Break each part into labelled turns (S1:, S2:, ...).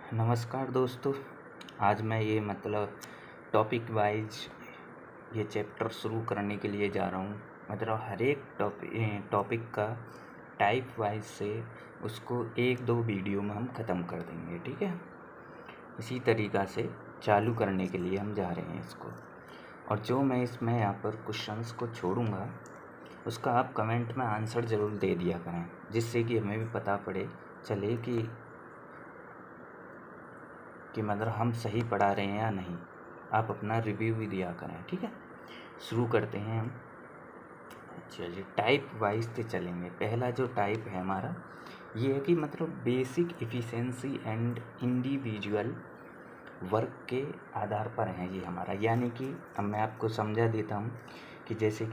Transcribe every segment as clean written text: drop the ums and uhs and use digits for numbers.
S1: नमस्कार दोस्तों। आज मैं ये टॉपिक वाइज ये चैप्टर शुरू करने के लिए जा रहा हूँ। हर एक टॉपिक का टाइप वाइज से उसको 1-2 वीडियो में हम ख़त्म कर देंगे, ठीक है। इसी तरीक़ा से चालू करने के लिए हम जा रहे हैं इसको। और जो मैं इसमें यहाँ पर क्वेश्चंस को छोड़ूंगा उसका आप कमेंट में आंसर ज़रूर दे दिया करें, जिससे कि हमें भी पता पड़े चले कि हम सही पढ़ा रहे हैं या नहीं। आप अपना रिव्यू भी दिया करें, ठीक है। शुरू करते हैं हम। चलिए टाइप वाइज से चलेंगे। पहला जो टाइप है हमारा ये है कि basic efficiency and individual work के आधार पर है ये हमारा। यानी कि अब मैं आपको समझा देता हूँ कि जैसे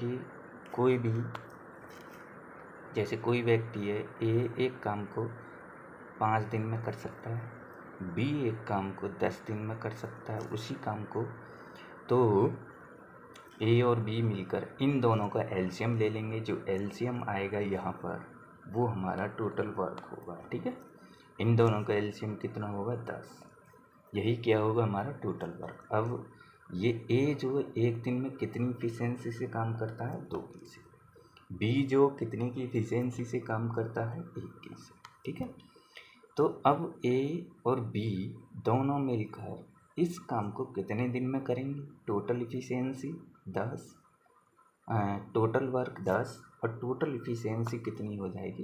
S1: कोई व्यक्ति है, ए एक काम को 5 दिन में कर सकता है, बी एक काम को 10 दिन में कर सकता है उसी काम को, तो ए और बी मिलकर इन दोनों का एलसीएम ले लेंगे। जो एलसीएम आएगा यहाँ पर वो हमारा टोटल वर्क होगा, ठीक है। इन दोनों का एलसीएम कितना होगा? 10। यही क्या होगा? हमारा टोटल वर्क। अब ये ए जो एक दिन में कितनी इफिशिएंसी से काम करता है? 2 की से। बी जो कितनी की इफिशिएंसी से काम करता है? 1 की से, ठीक है। तो अब ए और बी दोनों मिलकर इस काम को कितने दिन में करेंगे? टोटल इफिशिएंसी 10, टोटल वर्क 10 और टोटल इफिशिएंसी कितनी हो जाएगी?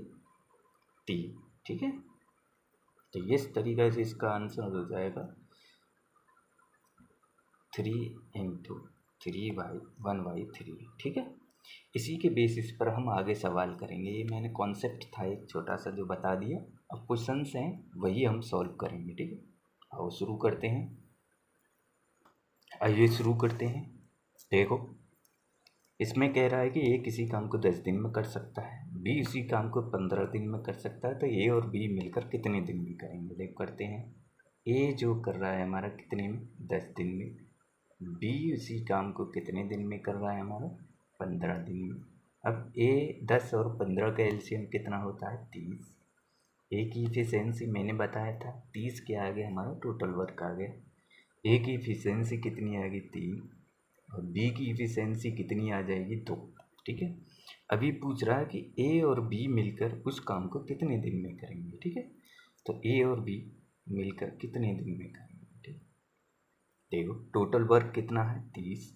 S1: 3, ठीक है। तो इस तरीक़े से इसका आंसर हो जाएगा 3 × 3/1/3, ठीक है। इसी के बेसिस पर हम आगे सवाल करेंगे। ये मैंने कॉन्सेप्ट था एक छोटा सा जो बता दिया। अब क्वेश्चंस हैं वही हम सॉल्व करेंगे, ठीक है। आओ शुरू करते हैं। आइए शुरू करते हैं। देखो इसमें कह रहा है कि ए किसी काम को 10 दिन में कर सकता है, बी इसी काम को 15 दिन में कर सकता है, तो ए और बी मिलकर कितने दिन में करेंगे? देख करते हैं। ए जो कर रहा है हमारा कितने में? 10 दिन में। बी उसी काम को कितने दिन में कर रहा है? हमारा 15 दिन में। अब ए 10 और 15 का एलसीएम कितना होता है? 30। ए की इफिशिएंसी मैंने बताया था 30 के आगे हमारा टोटल वर्क आ गया। ए की इफिशिएंसी कितनी आएगी? 3 और बी की इफिशिएंसी कितनी आ जाएगी? 2, ठीक है। अभी पूछ रहा है कि ए और बी मिलकर उस काम को कितने दिन में करेंगे, ठीक है। तो ए और बी मिलकर कितने दिन में करेंगे, ठीक। देखो टोटल वर्क कितना है? 30।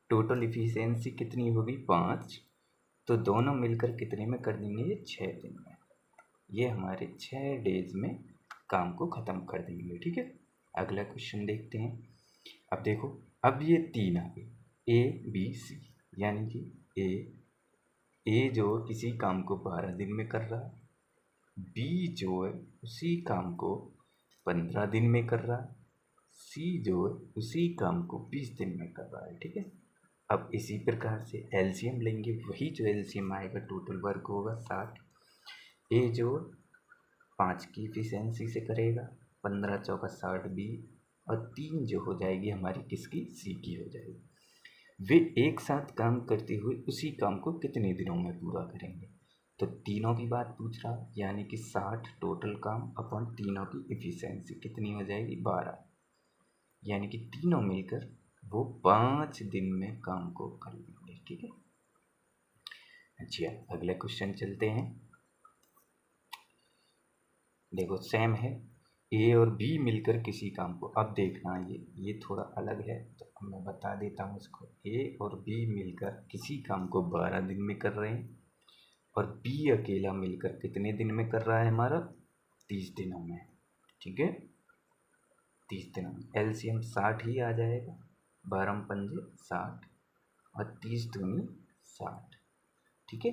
S1: टोटल इफिशिएंसी कितनी होगी? 5। तो दोनों मिलकर कितने में कर देंगे? ये 6 दिन में। ये हमारे 6 डेज में काम को ख़त्म कर देंगे, ठीक है। अगला क्वेश्चन देखते हैं। अब देखो अब ये 3 आ गए, ए बी सी, यानी कि ए जो किसी काम को 12 दिन में कर रहा है, बी जो है उसी काम को 15 दिन में कर रहा है, सी जो है उसी काम को 20 दिन में कर रहा है, ठीक है। अब इसी प्रकार से एलसीएम लेंगे, वही जो एलसीएम आएगा टोटल वर्क होगा 60। ए जो 5 की इफिशिएंसी से करेगा, 15 चौका 60 बी, और 3 जो हो जाएगी हमारी किसकी? सी की हो जाएगी। वे एक साथ काम करते हुए उसी काम को कितने दिनों में पूरा करेंगे? तो तीनों की बात पूछ रहा, यानी कि 60 टोटल काम अपन तीनों की इफिशिएंसी कितनी हो जाएगी? 12, यानी कि तीनों मिलकर वो 5 दिन में काम को कर लेंगे, ठीक है। अच्छा अगले क्वेश्चन चलते हैं। देखो सेम है, ए और बी मिलकर किसी काम को, अब देखना ये थोड़ा अलग है तो मैं बता देता हूँ इसको। ए और बी मिलकर किसी काम को 12 दिन में कर रहे हैं और बी अकेला मिलकर कितने दिन में कर रहा है? हमारा 30 दिनों में, ठीक है। 30 दिनों में एलसीएम 60 ही आ जाएगा। 12 पंजे 60 और 30 दूनी 60, ठीक है।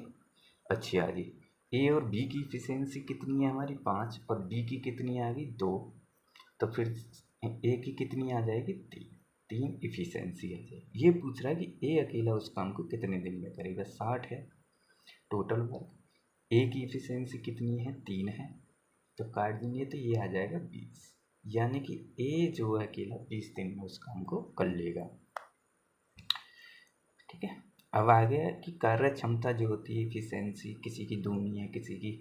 S1: अच्छी आ रही। ए और बी की इफिशिएंसी कितनी है हमारी? 5 और बी की कितनी आ गई? 2। तो फिर ए की कितनी आ जाएगी? 3 इफिशिएंसी आ जाएगी। ये पूछ रहा है कि ए अकेला उस काम को कितने दिन में करेगा? 60 है टोटल वर्क, ए की इफिशिएंसी कितनी है? 3 है, तो काट देंगे तो ये आ जाएगा 20, यानी कि ए जो है अकेला 20 दिन में उस काम को कर लेगा, ठीक है। अब आ गया कि कार्य क्षमता जो होती है, इफिशिएंसी, किसी की दूनी है, किसी की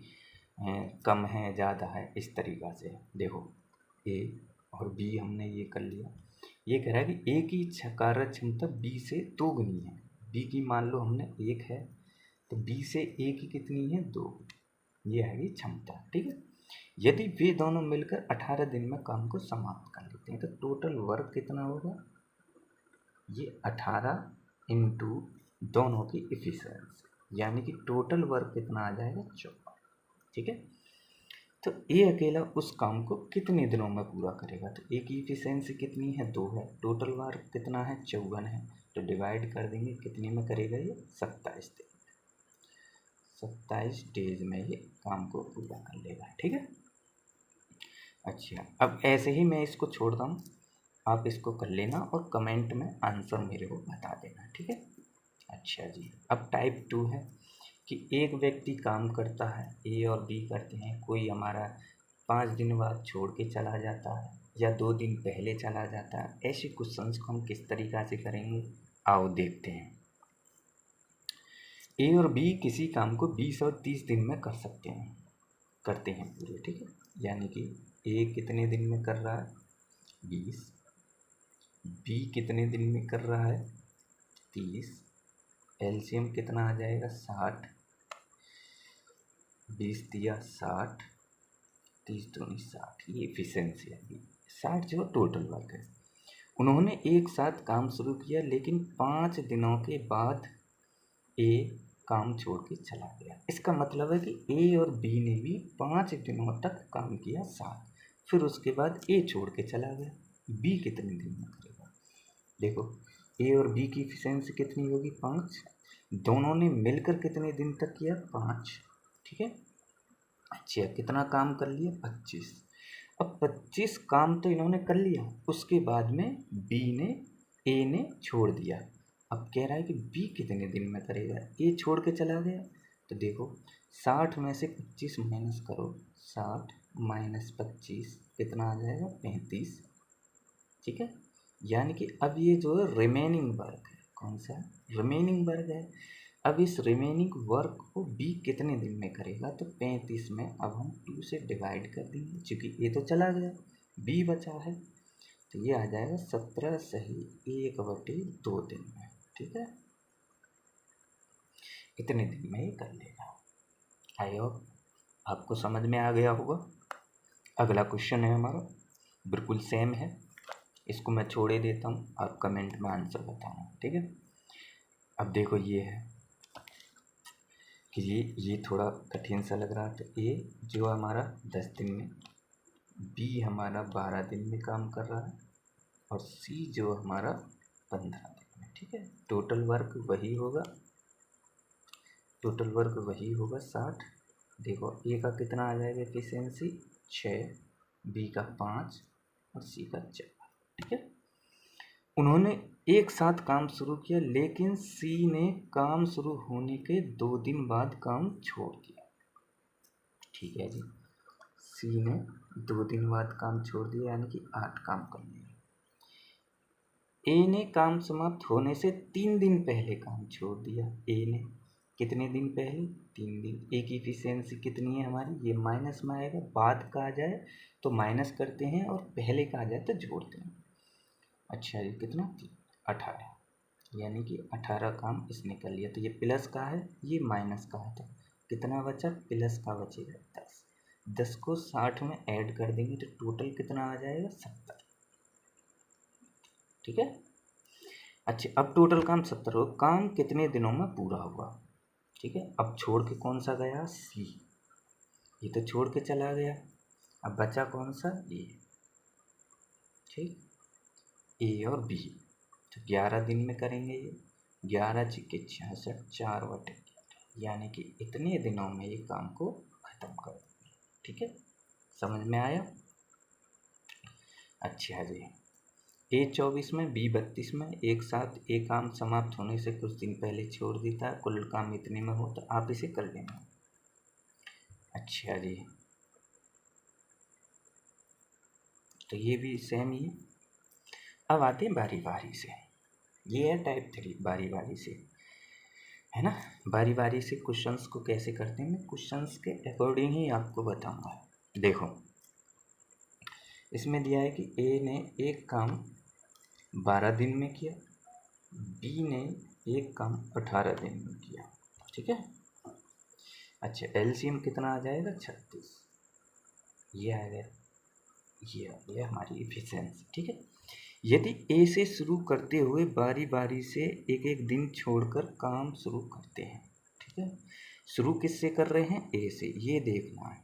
S1: कम है, ज़्यादा है, इस तरीक़ा से। देखो ए और बी हमने ये कर लिया। ये कह रहा है कि ए की कार्य क्षमता बी से 2 गुनी है। बी की मान लो हमने 1 है तो बी से ए की कितनी है 2, ये है क्षमता। ठीक है, यदि वे दोनों मिलकर 18 दिन में काम को समाप्त कर लेते हैं तो टोटल वर्क कितना होगा, ये 18 इंटू दोनों की इफिशिएंसी, यानी कि टोटल वर्क कितना आ जाएगा 54। ठीक है, तो ए अकेला उस काम को कितने दिनों में पूरा करेगा, तो ए की इफिशिएंसी कितनी है 2 है, टोटल वर्क कितना है 54 है, तो डिवाइड कर देंगे कितने में करेगा ये 27 दिन, 27 डेज में ये काम को पूरा कर लेगा। ठीक है, अच्छा अब ऐसे ही मैं इसको छोड़ता हूँ, आप इसको कर लेना और कमेंट में आंसर मेरे को बता देना। ठीक है, अच्छा जी, अब टाइप 2 है कि एक व्यक्ति काम करता है, ए और बी करते हैं, कोई हमारा 5 दिन बाद छोड़ के चला जाता है या 2 दिन पहले चला जाता है। ऐसे क्वेश्चंस को हम किस तरीक़ा से करेंगे, आओ देखते हैं। ए और बी किसी काम को 20 और 30 दिन में करते हैं पूरे। ठीक है, यानी कि ए कितने दिन में कर रहा है 20, बी कितने दिन में कर रहा है 30, एलसीएम कितना आ जाएगा 60, 20 दिया 60, 30 दूनी 60, ये एफिशिएंसी है। 60 जो टोटल वर्क है। उन्होंने एक साथ काम शुरू किया लेकिन 5 दिनों के बाद ए काम छोड़ के चला गया। इसका मतलब है कि ए और बी ने भी 5 दिनों तक काम किया साथ, फिर उसके बाद ए छोड़ के चला गया। बी कितने दिन में करेगा, देखो ए और बी की एफिशिएंसी कितनी होगी 5, दोनों ने मिलकर कितने दिन तक किया 5। ठीक है, अच्छा कितना काम कर लिया 25। अब 25 काम तो इन्होंने कर लिया, उसके बाद में बी ने ए ने छोड़ दिया। अब कह रहा है कि बी कितने दिन में करेगा, ए छोड़ के चला गया, तो देखो 60 में से 25 माइनस करो, 60 माइनस 25 कितना आ जाएगा 35। ठीक है, यानी कि अब ये जो है रिमेनिंग वर्क है, कौन सा रिमेनिंग वर्क है। अब इस रिमेनिंग वर्क को बी कितने दिन में करेगा, तो 35 में अब हम 2 से डिवाइड कर देंगे, क्योंकि ए तो चला गया बी बचा है, तो ये आ जाएगा 17 सही 1/2 दिन में। ठीक है, इतने दिन में ये कर लेगा। आई होप आपको समझ में आ गया होगा। अगला क्वेश्चन है हमारा, बिल्कुल सेम है, इसको मैं छोड़े देता हूँ, आप कमेंट में आंसर बताना। ठीक है, अब देखो ये है कि ये थोड़ा कठिन सा लग रहा है, तो ए जो हमारा 10 दिन में, बी हमारा 12 दिन में काम कर रहा है और सी जो हमारा 15 दिन में। ठीक है, टोटल वर्क वही होगा, 60। देखो ए का कितना आ जाएगा एफिशिएंसी 6, बी का 5 और सी का 4। ठीक है, उन्होंने एक साथ काम शुरू किया लेकिन सी ने काम शुरू होने के 2 दिन बाद काम छोड़ दिया। ठीक है जी, सी ने 2 दिन बाद काम छोड़ दिया, यानी कि 8 काम कर लिया। ए ने काम समाप्त होने से 3 दिन पहले काम छोड़ दिया। ए ने कितने दिन पहले 3 दिन। ए की एफिशिएंसी कितनी है हमारी, ये माइनस में आएगा, बाद का आ जाए तो माइनस करते हैं और पहले का आ जाए तो जोड़ते हैं। अच्छा ये कितना 18, यानी कि 18 काम इसने कर लिया, तो ये प्लस का है ये माइनस का है, तो कितना बचा प्लस का बचेगा 10। 10 को 60 में ऐड कर देंगे तो टोटल कितना आ जाएगा 70। ठीक है, अच्छा अब टोटल काम 70 हो, काम कितने दिनों में पूरा हुआ। ठीक है, अब छोड़ के कौन सा गया सी, ये तो छोड़ के चला गया, अब बचा कौन सा ए। ठीक, ए और बी, तो 11 दिन में करेंगे ये, 11 छिक्के 66, 4/8, यानी कि इतने दिनों में ये काम को ख़त्म कर देंगे। ठीक है, समझ में आया। अच्छा जी, ए 24 में बी 32 में एक साथ ए काम समाप्त होने से कुछ दिन पहले छोड़ देता है, कुल काम इतने में हो, तो आप इसे कर लेना। अच्छा जी, तो ये भी सेम ही है। अब आते हैं बारी बारी से, ये है टाइप 3, बारी बारी से है ना। बारी बारी से क्वेश्चंस को कैसे करते हैं, मैं क्वेश्चंस के अकॉर्डिंग ही आपको बताऊंगा। देखो इसमें दिया है कि ए ने एक काम 12 दिन में किया, बी ने एक काम 18 दिन में किया। ठीक है। अच्छा, एलसीएम कितना आ जाएगा? 36। ये आ गया, ये आ गया हमारी इफिशिएंसी। ठीक है। यदि ए से शुरू करते हुए बारी बारी से एक एक दिन छोड़कर काम शुरू करते हैं। ठीक है। शुरू किससे कर रहे हैं? ए से। ये देखना है,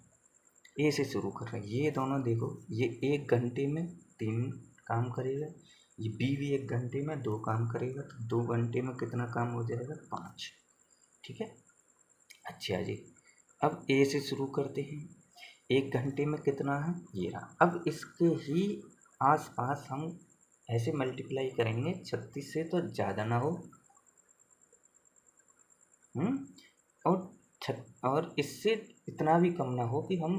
S1: ए से शुरू कर रहे हैं। ये दोनों देखो, ये 1 घंटे में 3 काम करेगा, ये बी भी 1 घंटे में 2 काम करेगा, तो 2 घंटे में कितना काम हो जाएगा? 5। ठीक है। अच्छा जी, अब ए से शुरू करते हैं। 1 घंटे में कितना है? ये रहा। अब इसके ही आसपास हम ऐसे मल्टीप्लाई करेंगे 36 से, तो ज़्यादा ना हो और इससे इतना भी कम ना हो कि हम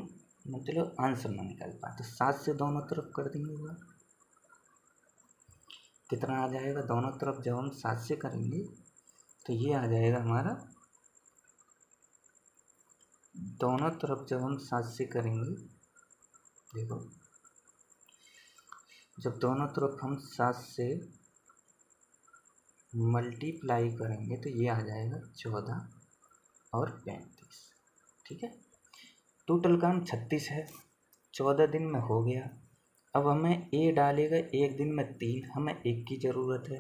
S1: मतलब आंसर ना निकाल पाए। तो 7 से दोनों तरफ कर देंगे बार। कितना आ जाएगा? दोनों तरफ जब हम 7 से करेंगे तो ये आ जाएगा हमारा, दोनों तरफ जब हम 7 से करेंगे, देखो जब दोनों तरफ हम 7 से मल्टीप्लाई करेंगे तो ये आ जाएगा 14 और 35। ठीक है। टोटल काम 36 है, 14 दिन में हो गया। अब हमें ए डालेगा 1 दिन में 3, हमें 1 की ज़रूरत है।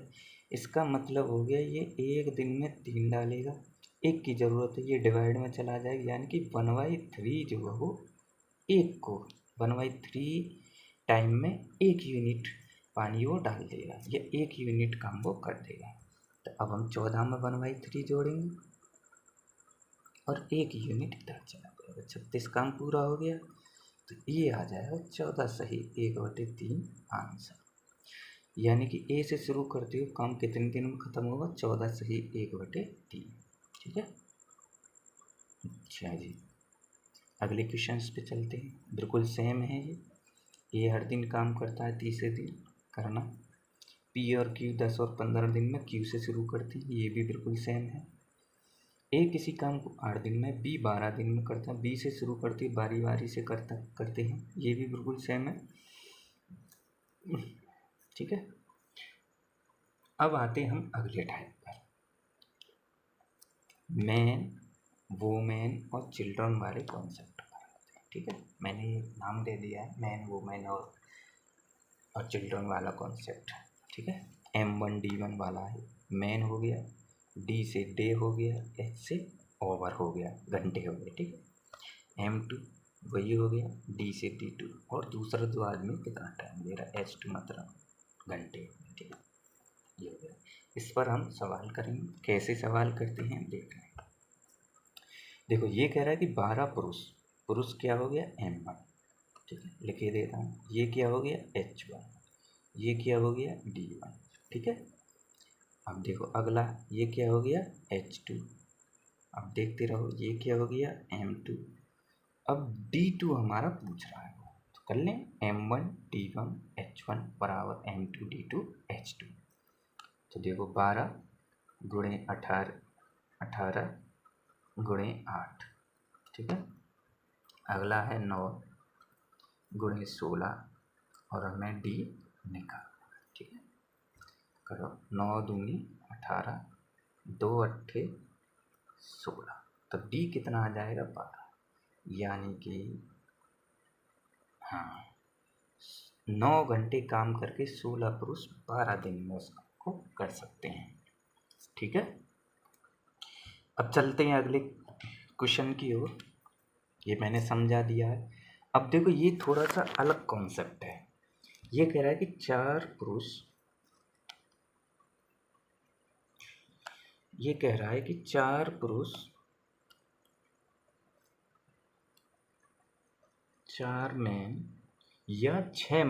S1: इसका मतलब हो गया ये 1 दिन में 3 डालेगा, 1 की ज़रूरत है, ये डिवाइड में चला जाएगा, यानी कि 1/3 जो है वो 1 को 1/3 टाइम में 1 यूनिट पानी वो डाल देगा, या 1 यूनिट काम वो कर देगा। तो अब हम 14 में 1/3 जोड़ेंगे और 1 यूनिट इधर चला जाएगा। 36 काम पूरा हो गया, तो ये आ जाएगा 14 सही 1/3 आंसर। यानी कि ए से शुरू करते हुए काम कितने दिन में ख़त्म होगा? 14 सही 1/3। ठीक है। अच्छा जी, अगले क्वेश्चंस पे चलते हैं। बिल्कुल सेम है ये हर दिन काम करता है, तीसरे दिन करना। पी और क्यू 10 और 15 दिन में क्यू से शुरू करते हैं, ये भी बिल्कुल सेम है। ए किसी काम को 8 दिन में, बी 12 दिन में करता है, बी से शुरू करते बारी बारी से करते हैं, ये भी बिल्कुल सेम है। ठीक है। अब आते हैं हम अगले टाइप पर, मैन, वुमेन और चिल्ड्रन वाले कॉन्सेप्ट पर आते हैं। ठीक है। मैंने नाम दे दिया है मैन, वुमेन और चिल्ड्रन वाला कॉन्सेप्ट। ठीक है। M1D1 वाला है, मैन हो गया, डी से डे हो गया, एच से ओवर हो गया, घंटे हो गए। ठीक है। M2 वही हो गया, डी से D2, और दूसरा जो आदमी कितना टाइम दे रहा है, H2 मतलब घंटे। ठीक है। ये हो गया। इस पर हम सवाल करेंगे, कैसे सवाल करते हैं देख रहे हैं। देखो ये कह रहा है कि 12 पुरुष क्या हो गया? M1। ठीक है, लिखे देता हूँ। ये क्या हो गया? H1। ये क्या हो गया? D1। ठीक है। अब देखो अगला, ये क्या हो गया? H2। अब देखते रहो, ये क्या हो गया? M2। अब D2 हमारा पूछ रहा है, तो कर लें M1D1 H1 बराबर M2D2 H2। तो देखो 12 गुणे 18 गुणे 8। ठीक है। अगला है 9 गुणे 16, और हमें डी निकालना है। ठीक है। करो 9 दूनी 18, 2 अट्ठे 16, तो डी कितना आ जाएगा? 12। यानी कि हाँ, 9 घंटे काम करके 16 पुरुष 12 दिन में उसको कर सकते हैं। ठीक है। अब चलते हैं अगले क्वेश्चन की ओर। ये मैंने समझा दिया है। अब देखो ये थोड़ा सा अलग कॉन्सेप्ट है। ये कह रहा है कि 4 पुरुष, ये कह रहा है कि 4 पुरुष 4 मैन या 6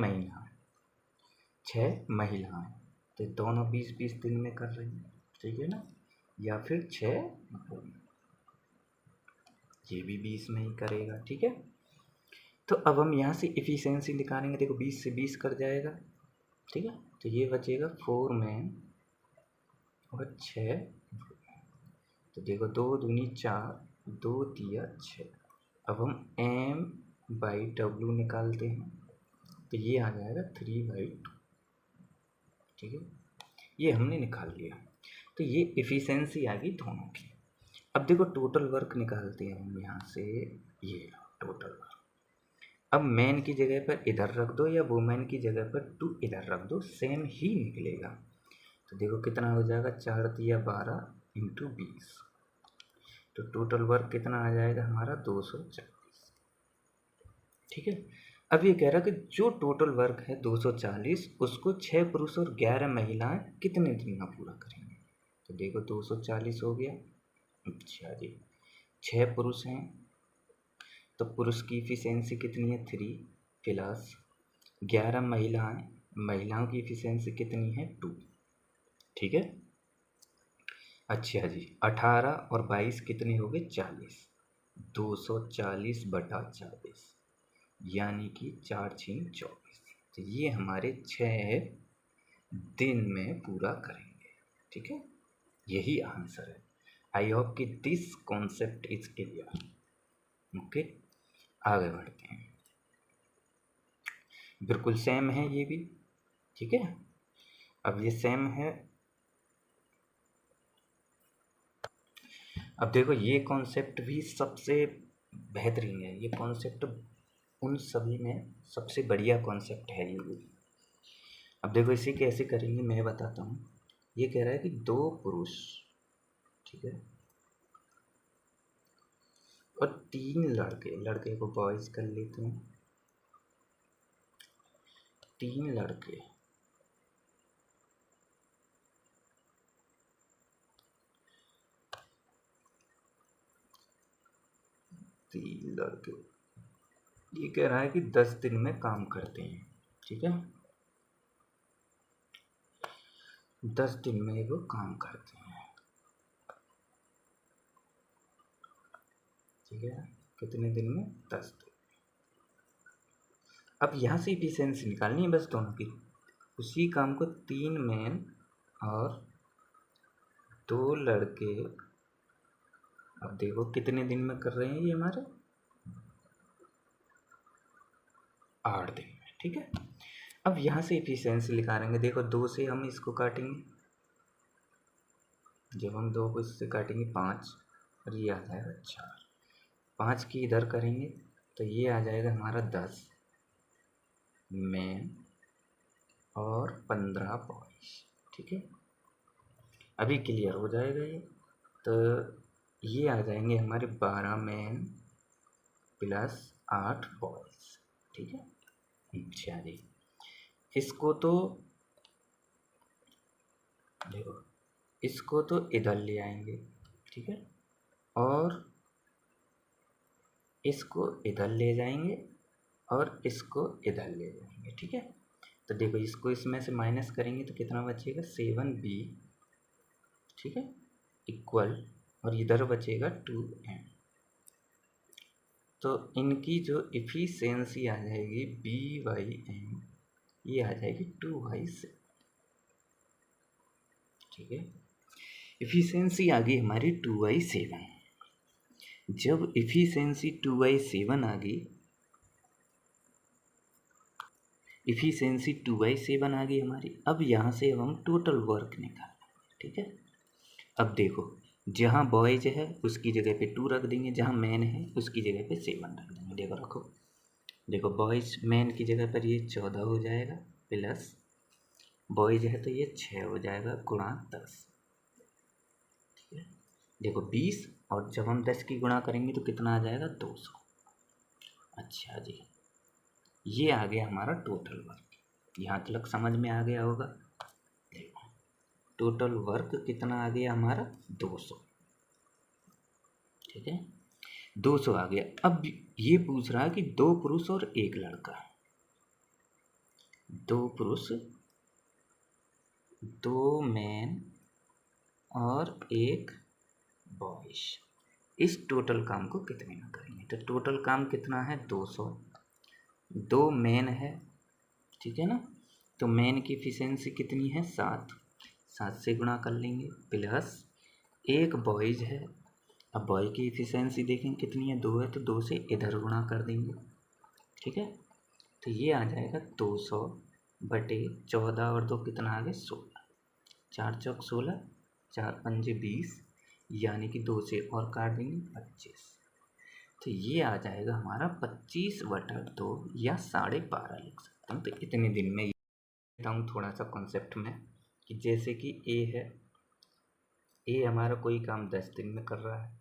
S1: महिलाएं, तो दोनों 20-20 दिन में कर रही हैं। ठीक है ना। या फिर 6, ये भी 20 में ही करेगा। ठीक है। तो अब हम यहाँ से इफिशिएंसी निकालेंगे। देखो 20 से 20 कर जाएगा। ठीक है। तो ये बचेगा 4 मैन और 6। तो देखो 2 दूनी 4, 2 तिया 6। अब हम M/W निकालते हैं। तो ये आ जाएगा 3/2। ठीक है, ये हमने निकाल लिया। तो ये इफ़िशेंसी आ गई दोनों की। अब देखो टोटल वर्क निकालते हैं हम यहाँ से, ये टोटल वर्क। अब मैन की जगह पर इधर रख दो या वुमेन की जगह पर 2 इधर रख दो, सेम ही निकलेगा। तो देखो कितना हो जाएगा, 4 तिया 12 इंटू 20। तो टोटल वर्क कितना आ जाएगा हमारा, 240। ठीक है, अब ये कह रहा कि जो टोटल वर्क है 240, उसको 6 पुरुष और 11 महिलाएं कितने दिन में पूरा करेंगे। तो देखो 240 हो गया। अच्छा जी, 6 पुरुष हैं तो पुरुष की इफिशियंसी कितनी है, 3 प्लस 11 महिलाएं, महिलाओं की इफिशियंसी कितनी है, 2। ठीक है, अच्छा जी, 18 और 22 कितने हो गए, 40। 240/40 यानी कि 4×6 = 24। तो ये हमारे 6 दिन में पूरा करेंगे। ठीक है, यही आंसर है। आई होप कि this concept is clear. Okay, आगे बढ़ते हैं। बिल्कुल सेम है ये भी। ठीक है, अब ये सेम है। अब देखो ये कॉन्सेप्ट भी सबसे बेहतरीन है। ये कॉन्सेप्ट उन सभी में सबसे बढ़िया कॉन्सेप्ट है ये भी। अब देखो इसे कैसे करेंगे मैं बताता हूँ। ये कह रहा है कि 2 पुरुष, ठीक है, और 3 लड़के, लड़के को बॉयज कर लेते हैं, 3 लड़के, ये कह रहा है कि 10 दिन में काम करते हैं। ठीक है, 10 दिन में वो काम करते हैं। ठीक है, कितने दिन में, 10 दिन। अब यहाँ से इफिशियंसी निकालनी है बस दोनों की। उसी काम को 3 मैन और 2 लड़के, अब देखो कितने दिन में कर रहे हैं ये हमारे, 8 दिन में। ठीक है, अब यहाँ से इफिशियंसी निकालेंगे। देखो 2 से हम इसको काटेंगे, जब हम 2 को इससे काटेंगे 5 और ये आ जाएगा 4। 5 की इधर करेंगे तो ये आ जाएगा हमारा 10 मैन और 15 बॉयज। ठीक है, अभी क्लियर हो जाएगा ये। तो ये आ जाएंगे हमारे 12 मैन प्लस 8 बॉयज। ठीक है, अच्छा जी, इसको तो देखो, इसको तो इधर ले आएंगे। ठीक है, और इसको इधर ले जाएंगे और इसको इधर ले जाएंगे। ठीक है, तो देखो इसको इसमें से माइनस करेंगे तो कितना बचेगा, 7b। ठीक है, इक्वल, और इधर बचेगा 2m। तो इनकी जो इफिशियंसी आ जाएगी b/m, ये आ जाएगी 2/7। ठीक है, इफिशियंसी आ गई हमारी 2/7। जब इफिशियंसी 2/7 आ गई, इफिशियंसी 2/7 आ गई हमारी। अब यहाँ से अब हम टोटल वर्क निकालेंगे। ठीक है, अब देखो जहाँ बॉयज है उसकी जगह पे 2 रख देंगे, जहाँ मैन है उसकी जगह पे 7 रख देंगे। देखो रखो, देखो बॉयज मैन की जगह पर ये 14 हो जाएगा, प्लस बॉयज है तो ये 6 हो जाएगा, गुणा 10। ठीक है, देखो 20, और जब हम 10 की गुणा करेंगे तो कितना आ जाएगा, 200। अच्छा जी, ये आ गया हमारा टोटल वर्क। यहाँ तक समझ में आ गया होगा। देखो टोटल वर्क कितना आ गया हमारा, 200। ठीक है, 200 आ गया। अब ये पूछ रहा है कि 2 पुरुष और 1 लड़का, 2 पुरुष, 2 मैन और 1 बॉयज, इस टोटल काम को कितने में करेंगे। तो टोटल काम कितना है, 200। 2 मैन है, ठीक है ना, तो मैन की इफिशियंसी कितनी है, 7। 7 से गुणा कर लेंगे, प्लस 1 बॉयज है। अब बॉय की इफिशियंसी देखें कितनी है, 2 है, तो 2 से इधर गुणा कर देंगे। ठीक है, तो ये आ जाएगा 200/14 और 2 कितना आ गया 16, 4 चौक 16, 4 पंजे 20, यानी कि 2 से और काट देंगे 25। तो ये आ जाएगा हमारा 25/2 या 12.5 लिख सकता हूँ। तो इतने दिन में लेता हूँ थोड़ा सा कॉन्सेप्ट में कि जैसे कि ए हमारा कोई काम 10 दिन में कर रहा है,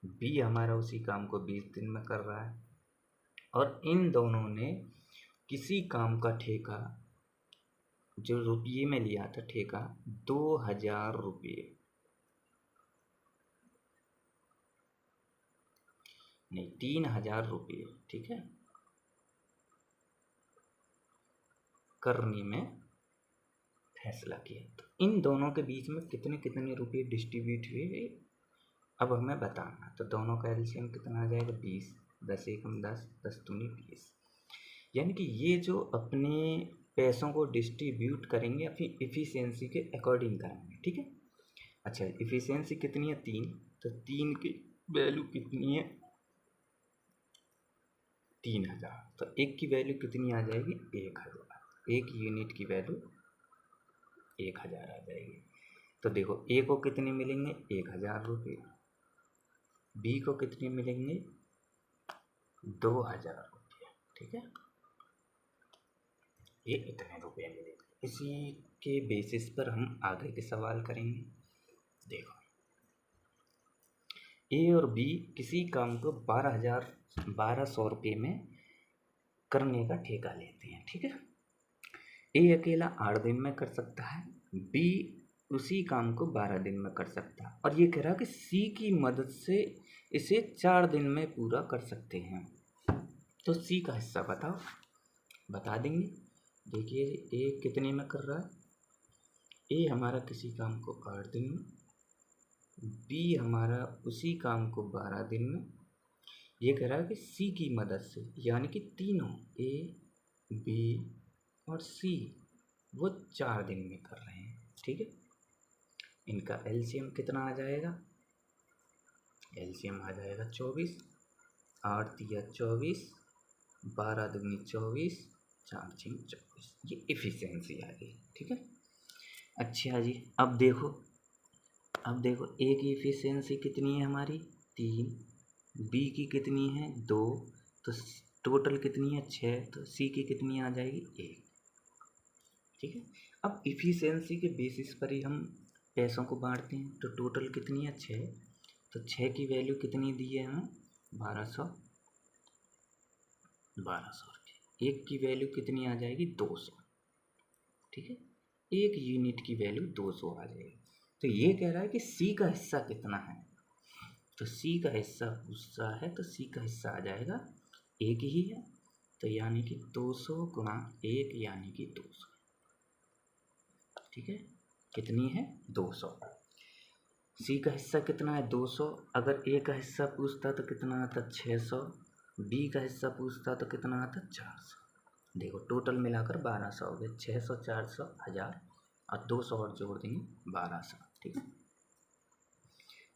S1: बी हमारा उसी काम को 20 दिन में कर रहा है, और इन दोनों ने किसी काम का ठेका जो रुपये में लिया था ठेका 2000 रुपये, नहीं 3000 रुपये, ठीक है, करने में फैसला किया। तो इन दोनों के बीच में कितने कितने रुपये डिस्ट्रीब्यूट हुए अब हमें बताना। तो दोनों का एलसीएम कितना आ जाएगा 20, 10 एकम 10, 10 दूनी 20, यानी कि ये जो अपने पैसों को डिस्ट्रीब्यूट करेंगे अपनी इफ़िशियंसी के अकॉर्डिंग करेंगे, ठीक है। अच्छा, इफ़िशियंसी कितनी है 3, तो 3 की वैल्यू कितनी है 3000, तो एक की वैल्यू कितनी आ जाएगी 1000, एक यूनिट की वैल्यू 1000 आ जाएगी। तो देखो ए को कितने मिलेंगे 1000 रुपये, बी को कितने मिलेंगे 2000 रुपये, ठीक है, ये इतने रुपये मिलेंगे। इसी के बेसिस पर हम आगे के सवाल करेंगे। देखो ए और बी किसी काम को 1200 रुपये में करने का ठेका लेते हैं, ठीक है। ए अकेला 8 दिन में कर सकता है, बी उसी काम को 12 दिन में कर सकता है, और ये कह रहा है कि सी की मदद से इसे 4 दिन में पूरा कर सकते हैं। तो सी का हिस्सा बताओ, बता देंगे। देखिए ए कितने में कर रहा है, ए हमारा किसी काम को 8 दिन में, बी हमारा उसी काम को 12 दिन में, ये कह रहा है कि सी की मदद से, यानी कि तीनों ए बी और सी वो 4 दिन में कर रहे हैं, ठीक है। इनका एलसीएम कितना आ जाएगा, एलसीएम आ जाएगा 24, 8 तिया 24, 12 दूनी 24, 4 6 24, ये इफ़िशियंसी आ गई, ठीक है। अच्छा जी, अब देखो ए की इफ़िशियंसी कितनी है हमारी 3, बी की कितनी है 2, तो टोटल कितनी है 6, तो सी की कितनी आ जाएगी 1, ठीक है। अब इफ़िशियंसी के बेसिस पर ही हम पैसों को बांटते हैं। तो टोटल कितनी है 6, तो 6 की वैल्यू कितनी दी है हमें 1200 रुपये, एक की वैल्यू कितनी आ जाएगी 200, ठीक है, एक यूनिट की वैल्यू 200 आ जाएगी। तो ये कह रहा है कि सी का हिस्सा कितना है, तो सी का हिस्सा पूछा है, तो सी का हिस्सा आ जाएगा एक ही है, तो यानी कि 200 गुणा 1 यानी कि 200, ठीक है, कितनी है 200। सी का हिस्सा कितना है 200, अगर ए का हिस्सा पूछता तो कितना आता 600, बी का हिस्सा पूछता तो कितना आता 400। देखो टोटल मिलाकर 1200 हो गए, 600 400 1000 और 200 और जोड़ देंगे 1200, ठीक है।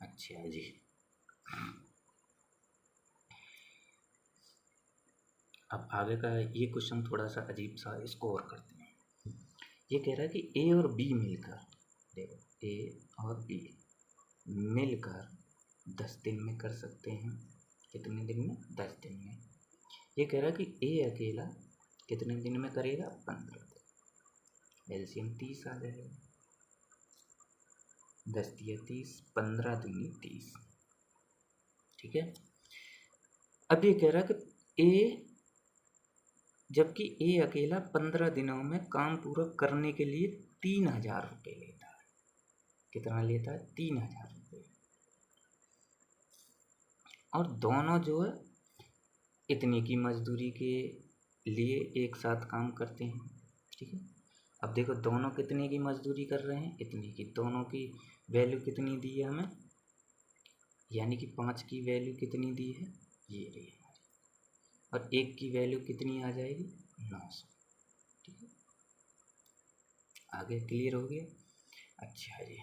S1: अच्छा जी, अब आगे का ये क्वेश्चन थोड़ा सा अजीब सा, इसको और करते हैं। ये कह रहा है कि ए और बी मिलकर, देखो ए और बी मिलकर 10 दिन में कर सकते हैं, कितने दिन में 10 दिन में। ये कह रहा है कि ए अकेला कितने दिन में करेगा 15 दिन, एलसीएम 30 आ जाएगा, 10 दिया 30, 15 दूनी 30, ठीक है। अब ये कह रहा है कि ए, जबकि ए अकेला 15 दिनों में काम पूरा करने के लिए 3000 रुपये लेता है, कितना लेता है 3000 रुपये, और दोनों जो है इतनी की मजदूरी के लिए एक साथ काम करते हैं, ठीक है। अब देखो दोनों कितने की मजदूरी कर रहे हैं, इतनी की, दोनों की वैल्यू कितनी दी है हमें, यानी कि 5 की वैल्यू कितनी दी है ये रही हमारी, और एक की वैल्यू कितनी आ जाएगी 900, ठीक है। आगे क्लियर हो गया। अच्छा जी,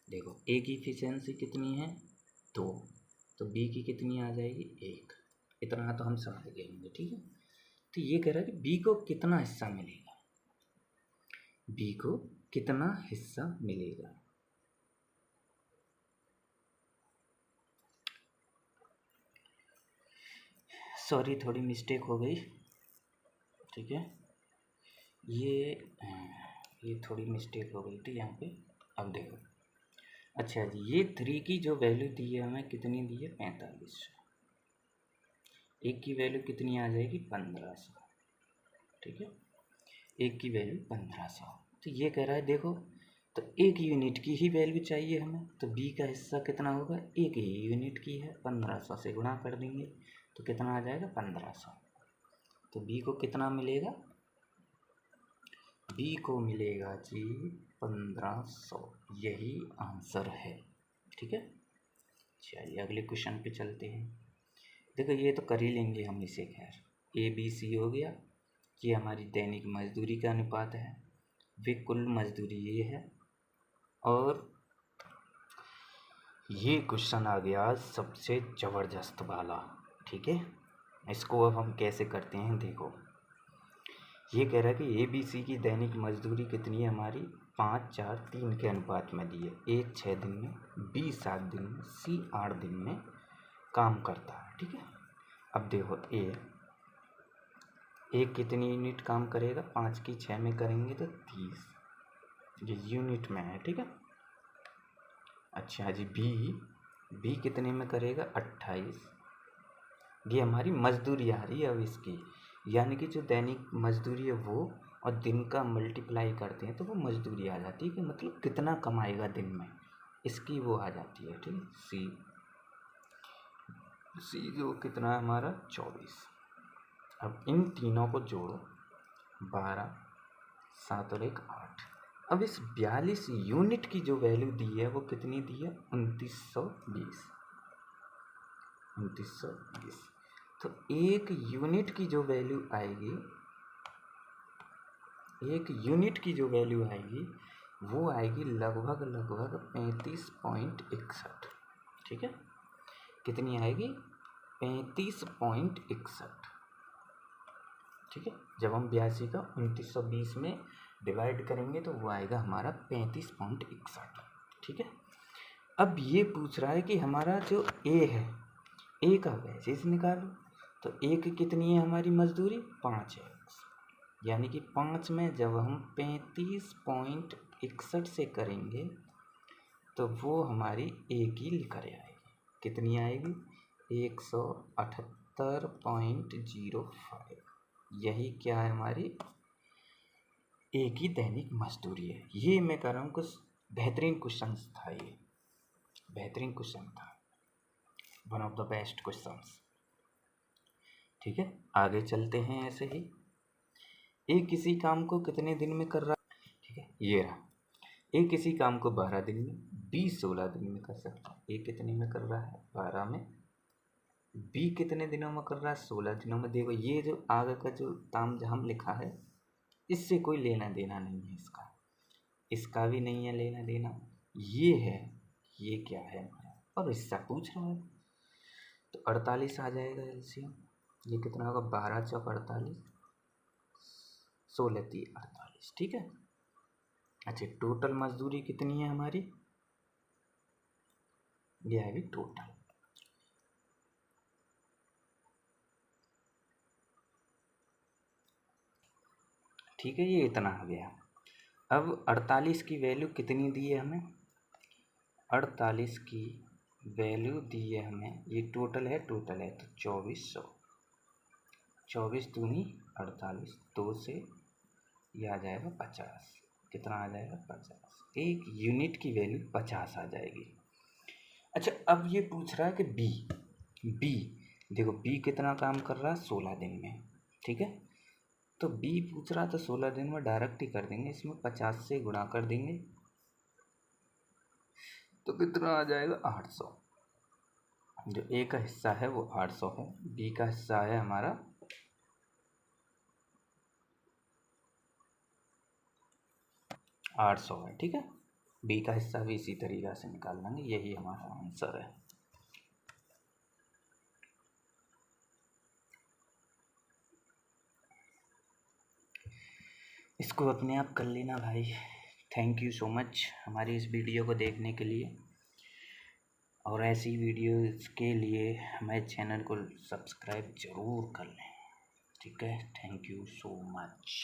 S1: देखो ए की इफिशियंसी कितनी है 2, तो बी की कितनी आ जाएगी 1, इतना तो हम समझ गए होंगे, ठीक है। तो ये कह रहा है कि बी को कितना हिस्सा मिलेगा, बी को कितना हिस्सा मिलेगा। सॉरी थोड़ी मिस्टेक हो गई, ठीक है, ये थोड़ी मिस्टेक हो गई थी यहाँ पे। अब देखो, अच्छा जी, ये 3 की जो वैल्यू दी है हमें, कितनी दी है, 45। एक की वैल्यू कितनी आ जाएगी, 1500, ठीक है, एक की वैल्यू 1500। तो ये कह रहा है देखो, तो एक यूनिट की ही वैल्यू चाहिए हमें, तो बी का हिस्सा कितना होगा, एक ही यूनिट की है, 1500 से गुणा कर देंगे तो कितना आ जाएगा, 1500। तो बी को कितना मिलेगा, बी को मिलेगा जी 1500, यही आंसर है, ठीक है। चलिए अगले क्वेश्चन पे चलते हैं। देखो ये तो कर ही लेंगे हम इसे, खैर ए बी सी हो गया, ये हमारी दैनिक मजदूरी का अनुपात है, वे कुल मजदूरी ये है, और ये क्वेश्चन आ गया सबसे ज़बरदस्त वाला, ठीक है। इसको अब हम कैसे करते हैं, देखो ये कह रहा है कि ए बी सी की दैनिक मजदूरी कितनी है हमारी, 5 4 3 के अनुपात में दी है। ए 6 दिन में, बी 7 दिन में, सी 8 दिन में काम करता है, ठीक है। अब देखो ए कितनी यूनिट काम करेगा, 5 की 6 में करेंगे तो 30, ये यूनिट में है, ठीक है। अच्छा जी, बी कितने में करेगा, 28, ये हमारी मजदूरी आ रही है अब इसकी, यानी कि जो दैनिक मजदूरी है वो और दिन का मल्टीप्लाई करते हैं तो वो मजदूरी आ जाती है, कि मतलब कितना कमाएगा दिन में, इसकी वो आ जाती है, ठीक है। सी जो कितना है हमारा, 24। अब इन तीनों को जोड़ो, 12 7 और 1 8। अब इस 42 यूनिट की जो वैल्यू दी है वो कितनी दी है, 2920। तो एक यूनिट की जो वैल्यू आएगी, वो आएगी लगभग 35.61, ठीक है। कितनी आएगी, 35.61, ठीक है। जब हम 82 का 2920 में डिवाइड करेंगे तो वो आएगा हमारा 35.61, ठीक है। अब ये पूछ रहा है कि हमारा जो ए है, ए का बेसिस निकालो, तो ए की कितनी है हमारी मजदूरी, 5 है, यानी कि 5 में जब हम 35.61 से करेंगे तो वो हमारी ए की लिखा आएगी, कितनी आएगी, 178.05। यही क्या है, हमारी ए की दैनिक मजदूरी है। ये मैं कह रहा हूँ कुछ बेहतरीन क्वेश्चन था, ये बेहतरीन क्वेश्चन था, one of the best questions, ठीक है। आगे चलते हैं ऐसे ही। ए किसी काम को कितने दिन में कर रहा है, ठीक है, ये रहा, ए किसी काम को 12 दिन में, बी 16 दिन में कर सकता है। ए कितने में कर रहा है, 12 में, बी कितने दिनों में कर रहा है, 16 दिनों में। देखो ये जो आगे का जो तामझाम लिखा है, इससे कोई लेना देना नहीं है, इसका भी नहीं है लेना देना, ये है, ये क्या है हमारा, और इससे पूछ रहा है तो 48 आ जाएगा एलसीएम। ये कितना होगा, 12 चौक 48, 16 3 48, ठीक है। अच्छा, टोटल मजदूरी कितनी है हमारी, ये है भी टोटल, ठीक है, ये इतना आ गया। अब 48 की वैल्यू कितनी दी है हमें, 48 की वैल्यू दी है हमें, ये टोटल है तो 2400, 24 दूनी 48, 2 से ये आ जाएगा 50, कितना आ जाएगा 50, एक यूनिट की वैल्यू 50 आ जाएगी। अच्छा, अब ये पूछ रहा है कि बी देखो, बी कितना काम कर रहा है, 16 दिन में, ठीक है। तो बी पूछ रहा तो 16 दिन में डायरेक्ट ही कर देंगे, इसमें 50 से गुणा कर देंगे तो कितना आ जाएगा, 800। जो ए का हिस्सा है वो 800 है, बी का हिस्सा है हमारा 800 है, ठीक है। बी का हिस्सा भी इसी तरीक़ा से निकाल लेंगे, यही हमारा आंसर है। इसको अपने आप कर लेना भाई। थैंक यू सो मच हमारी इस वीडियो को देखने के लिए, और ऐसी वीडियोज़ के लिए हमारे चैनल को सब्सक्राइब ज़रूर कर लें। ठीक है, थैंक यू सो मच।